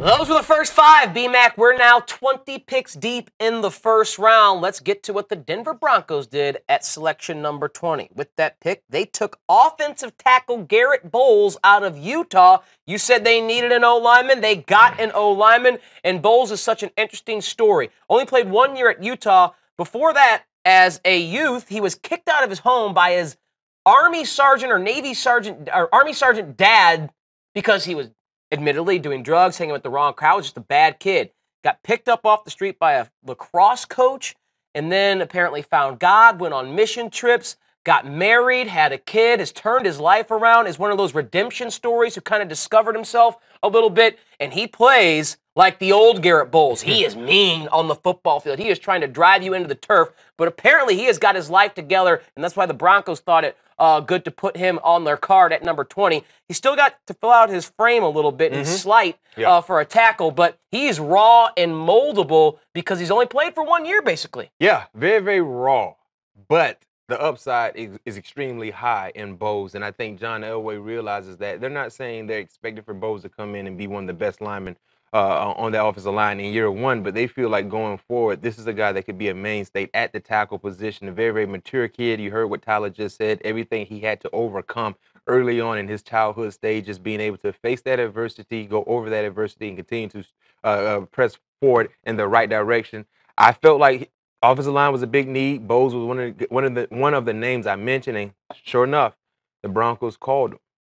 Those were the first 5, B-Mac. We're now 20 picks deep in the first round. Let's get to what the Denver Broncos did at selection number 20. With that pick, they took offensive tackle Garett Bolles out of Utah. You said they needed an O-lineman. They got an O-lineman, and Bolles is such an interesting story. Only played 1 year at Utah. Before that, as a youth, he was kicked out of his home by his Army sergeant or Navy sergeant or Army sergeant dad because he was admittedly doing drugs, hanging with the wrong crowd, was just a bad kid. Got picked up off the street by a lacrosse coach, and then apparently found God, went on mission trips, got married, had a kid, has turned his life around, is one of those redemption stories who kind of discovered himself a little bit, and he plays like the old Garett Bolles. He is mean on the football field. He is trying to drive you into the turf, but apparently he has got his life together, and that's why the Broncos thought it good to put him on their card at number 20. He still got to fill out his frame a little bit and slight for a tackle, but he's raw and moldable because he's only played for 1 year, basically. Yeah, very, very raw, but the upside is extremely high in Bolles, and I think John Elway realizes that. They're not saying they're expected for Bolles to come in and be one of the best linemen on the offensive line in year 1, but they feel like going forward, this is a guy that could be a mainstay at the tackle position, a very, very mature kid. You heard what Tyler just said, everything he had to overcome early on in his childhood stages, being able to face that adversity, go over that adversity, and continue to press forward in the right direction. I felt like offensive line was a big need. Bolles was one of the names I mentioned, and sure enough, the Broncos called him.